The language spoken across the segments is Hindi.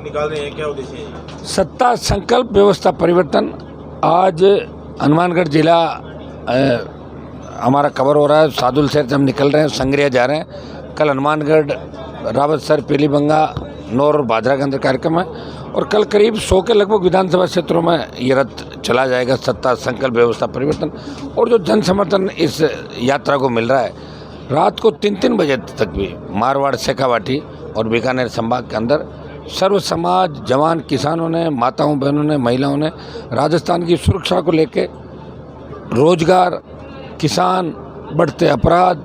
निकाल रहे हैं, क्या उद्देश्य है? सत्ता संकल्प व्यवस्था परिवर्तन। आज हनुमानगढ़ जिला हमारा कवर हो रहा है। सादुल शहर से हम निकल रहे हैं, संग्रिया जा रहे हैं। कल हनुमानगढ़, रावतसर, पीलीबंगा, नौर और बाजरा के अंदर कार्यक्रम है और कल करीब 100 के लगभग विधानसभा क्षेत्रों में ये रथ चला जाएगा, सत्ता संकल्प व्यवस्था परिवर्तन। और जो जन समर्थन इस यात्रा को मिल रहा है, रात को 3-3 बजे तक भी मारवाड़, शेखावाटी और बीकानेर संभाग के अंदर सर्व समाज, जवान, किसानों ने, माताओं बहनों ने, महिलाओं ने राजस्थान की सुरक्षा को लेके, रोजगार, किसान, बढ़ते अपराध,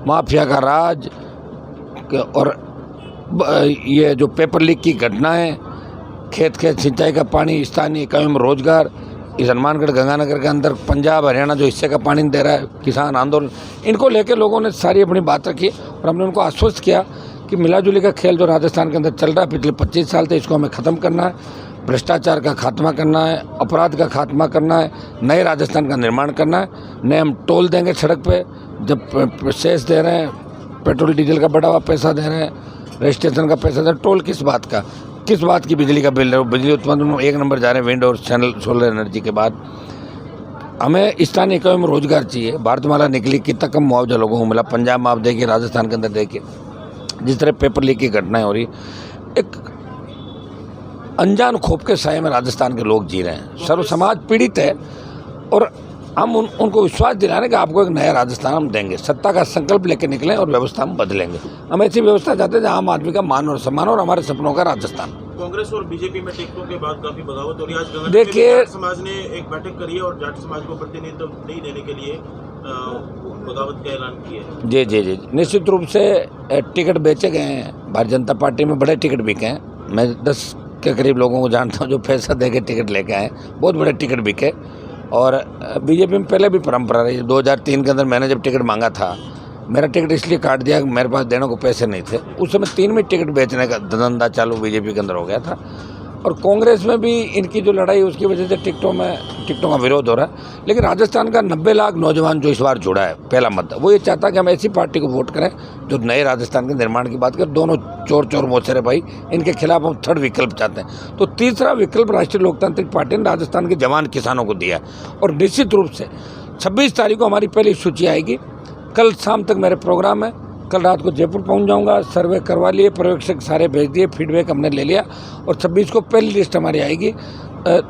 माफिया का राज और ये जो पेपर लीक की घटनाएं, खेत सिंचाई का पानी, स्थानीय इकाइयों में रोजगार, इस हनुमानगढ़ गंगानगर के अंदर पंजाब, हरियाणा जो हिस्से का पानी दे रहा है, किसान आंदोलन, इनको लेके लोगों ने सारी अपनी बात रखी और हमने उनको आश्वस्त किया कि मिलाजुली का खेल जो राजस्थान के अंदर चल रहा है पिछले 25 साल से, इसको हमें ख़त्म करना है, भ्रष्टाचार का खात्मा करना है, अपराध का खात्मा करना है, नए राजस्थान का निर्माण करना है। नए हम टोल देंगे सड़क पे, जब सेस दे रहे हैं, पेट्रोल डीजल का बढ़ा हुआ पैसा दे रहे हैं, रजिस्ट्रेशन का पैसा दे रहे हैं, टोल किस बात का, किस बात की बिजली का बिल है? वो बिजली उत्पादन में 1 नंबर जा रहे हैं, विंड और सोलर एनर्जी के बाद। हमें स्थानीय इकाइयों में रोजगार चाहिए। भारतमाला निकली, कितना कम मुआवजा लोगों को मिला। पंजाब में आप देखिए, राजस्थान के अंदर देखिए, जिस तरह पेपर लीक की घटनाएं हो रही, एक अनजान खौफ के साए में राजस्थान के लोग जी रहे हैं। सर्व समाज पीड़ित है और हम उनको विश्वास दिलाने कि आपको एक नया राजस्थान हम देंगे। सत्ता का संकल्प लेके निकलें और व्यवस्था हम बदलेंगे। हम ऐसी व्यवस्था चाहते हैं जहाँ आम आदमी का मान और सम्मान और हमारे सपनों का राजस्थान। कांग्रेस और बीजेपी में टिकटों के बाद काफी बगावत हो रही है। आज देखिए, जाट समाज ने एक बैठक करी है और जाट समाज को प्रतिनिधित्व नहीं देने के लिए बगावत का ऐलान किया है। जी जी जी, निश्चित रूप से टिकट बेचे गए हैं। भारतीय जनता पार्टी में बड़े टिकट बिके हैं। मैं 10 के करीब लोगों को जानता हूँ जो पैसा दे के टिकट लेके आए, बहुत बड़े टिकट बिके। और बीजेपी में पहले भी परंपरा रही। 2003 के अंदर मैंने जब टिकट मांगा था, मेरा टिकट इसलिए काट दिया कि मेरे पास देने को पैसे नहीं थे। उस समय 3 में टिकट बेचने का धंधा चालू बीजेपी के अंदर हो गया था। और कांग्रेस में भी इनकी जो लड़ाई, उसकी वजह से टिकटों का विरोध हो रहा है। लेकिन राजस्थान का 90 लाख नौजवान जो इस बार जुड़ा है, पहला मत, वो ये चाहता है कि हम ऐसी पार्टी को वोट करें जो नए राजस्थान के निर्माण की बात करें। दोनों चोर मोचेरे भाई, इनके खिलाफ हम थर्ड विकल्प चाहते हैं। तो तीसरा विकल्प राष्ट्रीय लोकतांत्रिक पार्टी ने राजस्थान के जवान किसानों को दिया है। और निश्चित रूप से 26 तारीख को हमारी पहली सूची आएगी। कल शाम तक मेरे प्रोग्राम है। कल रात को जयपुर पहुंच जाऊंगा, सर्वे करवा लिए, पर्यवेक्षक सारे भेज दिए, फीडबैक हमने ले लिया और 26 को पहली लिस्ट हमारी आएगी।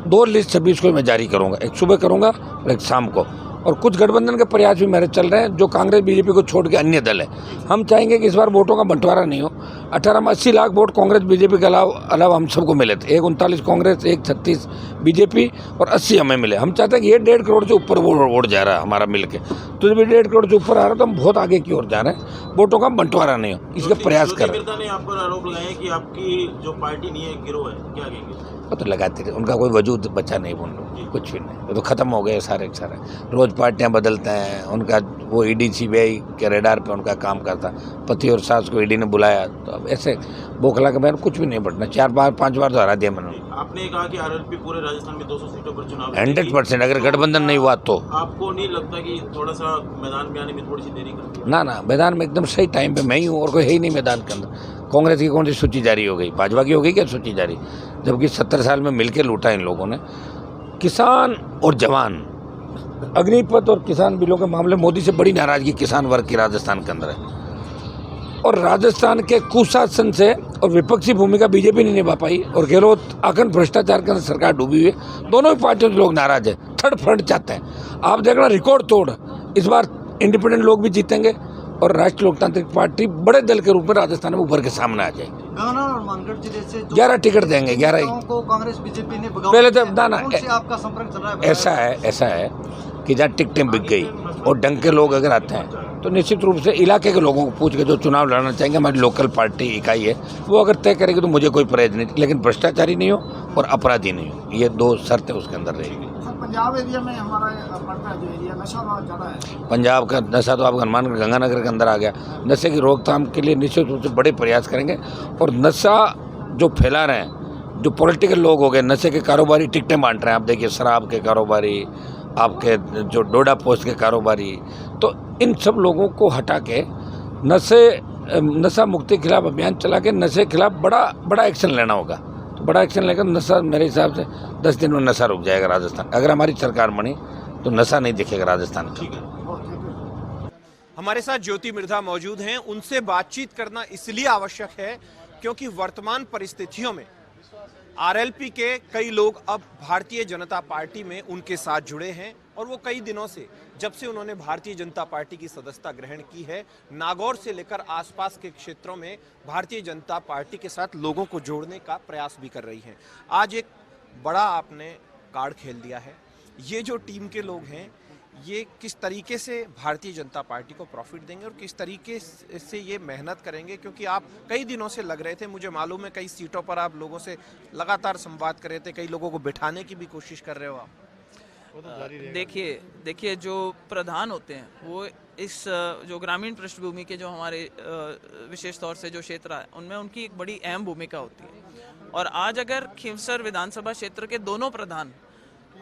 2 लिस्ट 26 को मैं जारी करूंगा, एक सुबह करूंगा और एक शाम को। और कुछ गठबंधन के प्रयास भी मेरे चल रहे हैं, जो कांग्रेस बीजेपी को छोड़ के अन्य दल है। हम चाहेंगे कि इस बार वोटों का बंटवारा नहीं हो। 18 में 80 लाख वोट कांग्रेस बीजेपी के अलावा हम सबको मिले थे। 39 कांग्रेस, 36 बीजेपी और 80 हमें मिले। हम चाहते हैं कि ये 1.5 करोड़ से ऊपर वोट जा रहा है हमारा मिलके। तो जब 1.5 करोड़ से ऊपर आ रहा है तो हम बहुत आगे की ओर जा रहे हैं। वोटों का बंटवारा नहीं हो, इसका प्रयास कर रहे हैं। ने आप पर आरोप लगाया कि आपकी जो पार्टी नहीं है, गिरोह है, क्या कहेंगे? वो तो लगाते थे, उनका कोई वजूद बचा नहीं, बोल लो कुछ भी नहीं, वो तो ख़त्म हो गए सारे के सारे। रोज़ पार्टियां बदलते हैं। उनका वो ईडी सीबीआई के रेडार पे उनका काम करता। पति और सास को ईडी ने बुलाया, तो अब ऐसे बोखला के मैंने कुछ भी नहीं बढ़ना। 4-5 बार तो हरा दिया मैंने। आपने कहा कि आरएलपी पूरे राजस्थान में 200 सीटों पर चुनाव 100%। अगर गठबंधन नहीं हुआ तो आपको नहीं लगता कि थोड़ा सा मैदान में आने में थोड़ी सी देरी करती है? ना, मैदान में एकदम सही टाइम पे मैं ही हूँ और कोई है ही नहीं मैदान के अंदर। कांग्रेस की कौन सी सूची जारी हो गई? भाजपा की हो गई क्या सूची जारी? जबकि 70 साल में मिलकर लूटा इन लोगों ने। किसान और जवान, अग्निपथ और किसान बिलों के मामले मोदी से बड़ी नाराजगी किसान वर्ग की राजस्थान के अंदर है। और राजस्थान के कुशासन से और विपक्षी भूमिका बीजेपी नहीं निभा पाई और गहलोत अखंड भ्रष्टाचार के अंदर सरकार डूबी हुई है। दोनों ही पार्टियों से लोग नाराज है, थर्ड फ्रंट चाहते हैं। आप देखना रिकॉर्ड तोड़, इस बार इंडिपेंडेंट लोग भी जीतेंगे और राष्ट्रीय लोकतांत्रिक पार्टी बड़े दल के रूप में राजस्थान में उभर के सामने आ जाएगी। हनुमानगढ़ जिले से 11 टिकट देंगे, 11 को कांग्रेस बीजेपी ने पहले तो ना आपका संपर्क चल रहा है? ऐसा है कि जहाँ टिकटें बिक गई और ढंग के लोग अगर आते हैं तो निश्चित रूप से इलाके के लोगों को पूछ के जो चुनाव लड़ना चाहेंगे, हमारी लोकल पार्टी इकाई है, वो अगर तय करेगी तो मुझे कोई परहेज नहीं, लेकिन भ्रष्टाचारी नहीं हो और अपराधी नहीं हो। ये 2 शर्तें उसके अंदर रहेगी। पंजाब एरिया में हमारा पड़ता है जो एरिया, नशा बहुत ज़्यादा है। पंजाब का नशा तो आपका हनुमानगढ़ गंगानगर के अंदर आ गया। नशे की रोकथाम के लिए निश्चित रूप से बड़े प्रयास करेंगे। और नशा जो फैला रहे हैं, जो पॉलिटिकल लोग हो गए, नशे के कारोबारी टिकटें बांट रहे हैं। आप देखिए, शराब के कारोबारी, आपके जो डोडा पोस्ट के कारोबारी, तो इन सब लोगों को हटा के नशा मुक्ति खिलाफ अभियान चला के नशे के खिलाफ बड़ा एक्शन लेना होगा। तो बड़ा एक्शन लेगा। नशा मेरे हिसाब से 10 दिन में नशा रुक जाएगा राजस्थान, अगर हमारी सरकार बनी तो नशा नहीं दिखेगा राजस्थान का। ठीक है। हमारे साथ ज्योति मिर्धा मौजूद हैं। उनसे बातचीत करना इसलिए आवश्यक है क्योंकि वर्तमान परिस्थितियों में आरएलपी के कई लोग अब भारतीय जनता पार्टी में उनके साथ जुड़े हैं और वो कई दिनों से, जब से उन्होंने भारतीय जनता पार्टी की सदस्यता ग्रहण की है, नागौर से लेकर आसपास के क्षेत्रों में भारतीय जनता पार्टी के साथ लोगों को जोड़ने का प्रयास भी कर रही हैं। आज एक बड़ा आपने कार्ड खेल दिया है। ये जो टीम के लोग हैं, ये किस तरीके से भारतीय जनता पार्टी को प्रॉफिट देंगे और किस तरीके से ये मेहनत करेंगे, क्योंकि आप कई दिनों से लग रहे थे, मुझे मालूम है कई सीटों पर आप लोगों से लगातार संवाद कर रहे थे, कई लोगों को बिठाने की भी कोशिश कर रहे हो आप। देखिए जो प्रधान होते हैं वो इस जो ग्रामीण पृष्ठभूमि के जो हमारे विशेष तौर से जो क्षेत्र है उनमें उनकी एक बड़ी अहम भूमिका होती है। और आज अगर खींवसर विधानसभा क्षेत्र के दोनों प्रधान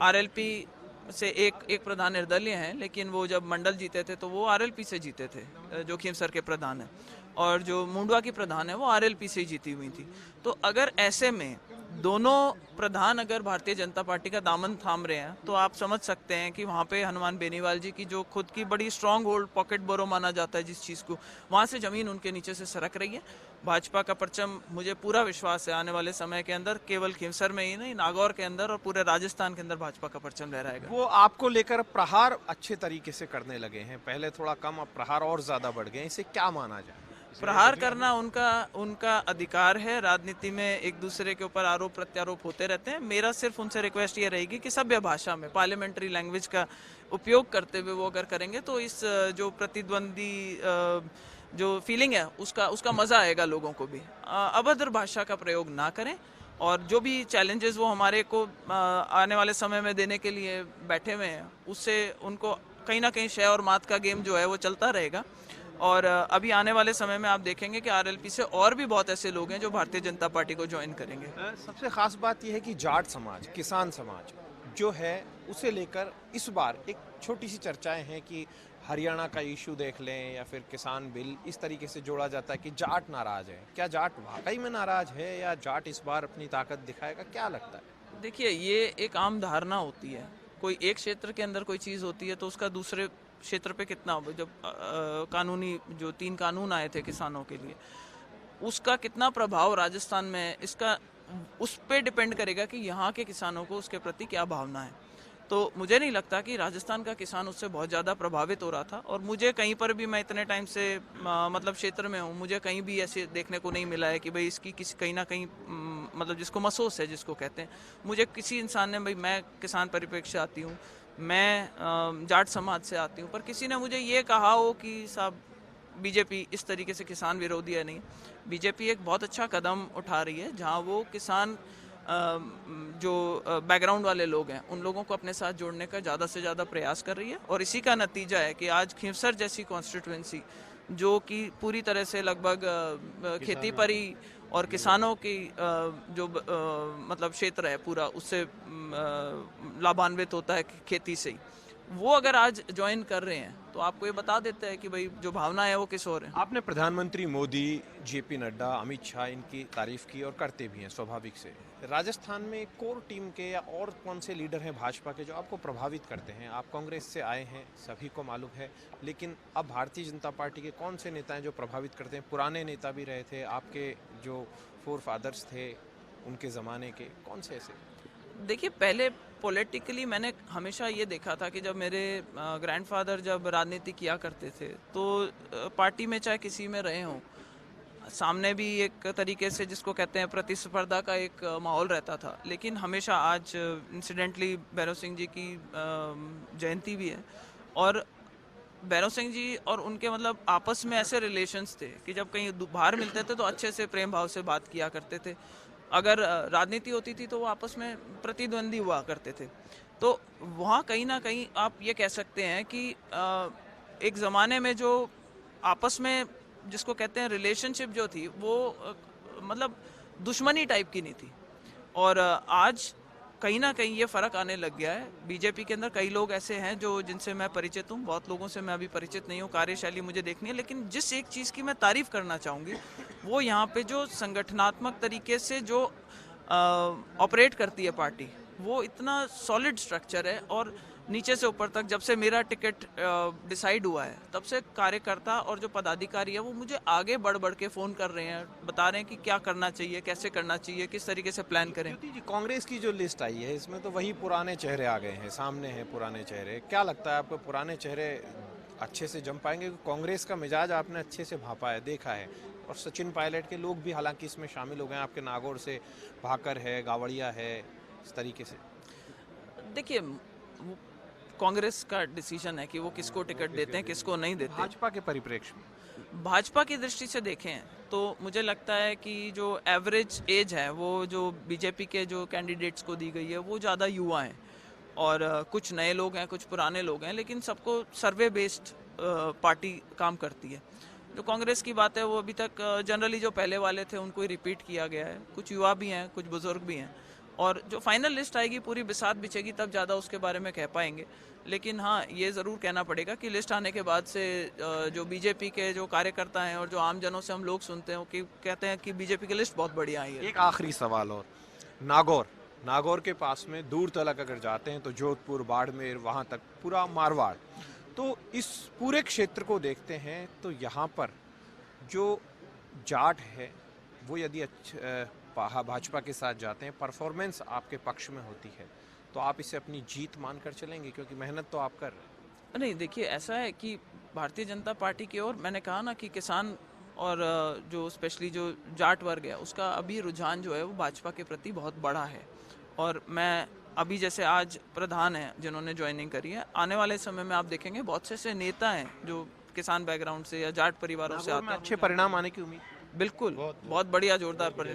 आरएलपी से एक प्रधान निर्दलीय हैं, लेकिन वो जब मंडल जीते थे तो वो आरएलपी से जीते थे, जो खींवसर के प्रधान हैं, और जो मुंडवा की प्रधान है वो आरएलपी से ही जीती हुई थी। तो अगर ऐसे में दोनों प्रधान अगर भारतीय जनता पार्टी का दामन थाम रहे हैं तो आप समझ सकते हैं कि वहाँ पे हनुमान बेनीवाल जी की जो खुद की बड़ी स्ट्रांग होल्ड पॉकेट बोरो माना जाता है जिस चीज़ को, वहाँ से ज़मीन उनके नीचे से सरक रही है। भाजपा का परचम, मुझे पूरा विश्वास है, आने वाले समय के अंदर केवल खींवसर में ही नहीं, नागौर के अंदर और पूरे राजस्थान के अंदर भाजपा का परचम लहराएगा। वो आपको लेकर प्रहार अच्छे तरीके से करने लगे हैं, पहले थोड़ा कम, अब प्रहार और ज्यादा बढ़ गए, इसे क्या माना जाए? प्रहार करना उनका अधिकार है। राजनीति में एक दूसरे के ऊपर आरोप प्रत्यारोप होते रहते हैं। मेरा सिर्फ उनसे रिक्वेस्ट ये रहेगी कि सभ्य भाषा में पार्लियामेंट्री लैंग्वेज का उपयोग करते हुए वो अगर करेंगे तो इस जो प्रतिद्वंदी जो फीलिंग है उसका मजा आएगा लोगों को भी। अभद्र भाषा का प्रयोग ना करें और जो भी चैलेंजेस वो हमारे को आने वाले समय में देने के लिए बैठे हुए हैं उससे उनको कहीं ना कहीं शय और मात का गेम जो है वो चलता रहेगा। और अभी आने वाले समय में आप देखेंगे कि आरएलपी से और भी बहुत ऐसे लोग हैं जो भारतीय जनता पार्टी को ज्वाइन करेंगे। सबसे खास बात यह है कि जाट समाज, किसान समाज जो है उसे लेकर इस बार एक छोटी सी चर्चाएं हैं कि हरियाणा का इशू देख लें या फिर किसान बिल, इस तरीके से जोड़ा जाता है कि जाट नाराज है। क्या जाट वाकई में नाराज है या जाट इस बार अपनी ताकत दिखाएगा, क्या लगता है? देखिए, ये एक आम धारणा होती है। कोई एक क्षेत्र के अंदर कोई चीज़ होती है तो उसका दूसरे क्षेत्र पे कितना, जब कानूनी जो 3 कानून आए थे किसानों के लिए, उसका कितना प्रभाव राजस्थान में, इसका उस पे डिपेंड करेगा कि यहाँ के किसानों को उसके प्रति क्या भावना है। तो मुझे नहीं लगता कि राजस्थान का किसान उससे बहुत ज़्यादा प्रभावित हो रहा था। और मुझे कहीं पर भी, मैं इतने टाइम से मतलब क्षेत्र में हूँ, मुझे कहीं भी ऐसे देखने को नहीं मिला है कि भाई इसकी किसी कहीं ना कहीं मतलब जिसको महसूस है, जिसको कहते हैं, मुझे किसी इंसान ने, भाई मैं किसान परिप्रेक्ष्य से आती हूँ, मैं जाट समाज से आती हूँ, पर किसी ने मुझे ये कहा हो कि साहब बीजेपी इस तरीके से किसान विरोधी है। नहीं, बीजेपी एक बहुत अच्छा कदम उठा रही है जहाँ वो किसान जो बैकग्राउंड वाले लोग हैं उन लोगों को अपने साथ जोड़ने का ज़्यादा से ज़्यादा प्रयास कर रही है। और इसी का नतीजा है कि आज खींवसर जैसी कॉन्स्टिट्यूएंसी, जो कि पूरी तरह से लगभग खेती पर ही और किसानों की जो मतलब क्षेत्र है पूरा, उससे लाभान्वित होता है खेती से ही, वो अगर आज ज्वाइन कर रहे हैं तो आपको ये बता देते हैं कि भाई जो भावना है वो किस ओर है। आपने प्रधानमंत्री मोदी, जेपी नड्डा, अमित शाह, इनकी तारीफ की और करते भी हैं स्वाभाविक से। राजस्थान में कोर टीम के या और कौन से लीडर हैं भाजपा के जो आपको प्रभावित करते हैं? आप कांग्रेस से आए हैं, सभी को मालूम है, लेकिन अब भारतीय जनता पार्टी के कौन से नेता हैं जो प्रभावित करते हैं? पुराने नेता भी रहे थे, आपके जो फोर फादर्स थे उनके ज़माने के, कौन से ऐसे? देखिए, पहले पॉलिटिकली मैंने हमेशा ये देखा था कि जब मेरे ग्रैंडफादर जब राजनीति किया करते थे तो पार्टी में चाहे किसी में रहे हों, सामने भी एक तरीके से जिसको कहते हैं प्रतिस्पर्धा का एक माहौल रहता था। लेकिन हमेशा, आज इंसिडेंटली भैरव सिंह जी की जयंती भी है और भैरव सिंह जी और उनके मतलब आपस में ऐसे रिलेशंस थे कि जब कहीं बाहर मिलते थे तो अच्छे से प्रेम भाव से बात किया करते थे। अगर राजनीति होती थी तो वो आपस में प्रतिद्वंदी हुआ करते थे। तो वहाँ कहीं ना कहीं आप ये कह सकते हैं कि एक ज़माने में जो आपस में जिसको कहते हैं रिलेशनशिप जो थी वो मतलब दुश्मनी टाइप की नहीं थी। और आज कहीं ना कहीं ये फ़र्क आने लग गया है। बीजेपी के अंदर कई लोग ऐसे हैं जो जिनसे मैं परिचित हूँ, बहुत लोगों से मैं अभी परिचित नहीं हूँ, कार्यशैली मुझे देखनी है। लेकिन जिस एक चीज़ की मैं तारीफ़ करना चाहूँगी वो यहाँ पे जो संगठनात्मक तरीके से जो ऑपरेट करती है पार्टी, वो इतना सॉलिड स्ट्रक्चर है। और नीचे से ऊपर तक जब से मेरा टिकट डिसाइड हुआ है तब से कार्यकर्ता और जो पदाधिकारी है वो मुझे आगे बढ़ बढ़ के फ़ोन कर रहे हैं, बता रहे हैं कि क्या करना चाहिए, कैसे करना चाहिए, किस तरीके से प्लान करें। ज्योति जी, कांग्रेस की जो लिस्ट आई है इसमें तो वही पुराने चेहरे आ गए हैं, सामने हैं पुराने चेहरे। क्या लगता है आपको, पुराने चेहरे अच्छे से जम पाएंगे? कांग्रेस का मिजाज आपने अच्छे से भापा है, देखा है, और सचिन पायलट के लोग भी हालांकि इसमें शामिल हो गए हैं। आपके नागौर से भाकर है, गावड़िया है, इस तरीके से। देखिए, कांग्रेस का डिसीजन है कि वो किसको टिकट देते हैं, किसको नहीं देते। भाजपा के परिप्रेक्ष्य में, भाजपा की दृष्टि से देखें तो मुझे लगता है कि जो एवरेज एज है वो जो बीजेपी के जो कैंडिडेट्स को दी गई है वो ज़्यादा युवा हैं, और कुछ नए लोग हैं, कुछ पुराने लोग हैं, लेकिन सबको सर्वे बेस्ड पार्टी काम करती है। जो कांग्रेस की बात है वो अभी तक जनरली जो पहले वाले थे उनको ही रिपीट किया गया है। कुछ युवा भी हैं, कुछ बुजुर्ग भी हैं, और जो फाइनल लिस्ट आएगी पूरी बिसात बिछेगी तब ज़्यादा उसके बारे में कह पाएंगे। लेकिन हाँ, ये ज़रूर कहना पड़ेगा कि लिस्ट आने के बाद से जो बीजेपी के जो कार्यकर्ता हैं और जो आम जनों से हम लोग सुनते हैं कि कहते हैं कि बीजेपी की लिस्ट बहुत बढ़िया आई है। एक आखिरी सवाल और, नागौर के पास में दूर तलक अगर जाते हैं तो जोधपुर, बाड़मेर, वहाँ तक पूरा मारवाड़, तो इस पूरे क्षेत्र को देखते हैं तो यहाँ पर जो जाट है वो यदि भाजपा के साथ जाते हैं, परफॉर्मेंस आपके पक्ष में होती है, तो आप इसे अपनी जीत मानकर चलेंगे, क्योंकि मेहनत तो आप कर रहे हैं। नहीं, देखिए ऐसा है कि भारतीय जनता पार्टी की ओर, मैंने कहा ना कि किसान और जो स्पेशली जो जाट वर्ग है उसका अभी रुझान जो है वो भाजपा के प्रति बहुत बड़ा है। और मैं अभी जैसे आज प्रधान हैं जिन्होंने ज्वाइनिंग करी है, आने वाले समय में आप देखेंगे बहुत से ऐसे नेता हैं जो किसान बैकग्राउंड से या जाट परिवारों से आते हैं। अच्छे परिणाम आने की उम्मीद? बिल्कुल, बहुत बढ़िया जोरदार परिणाम।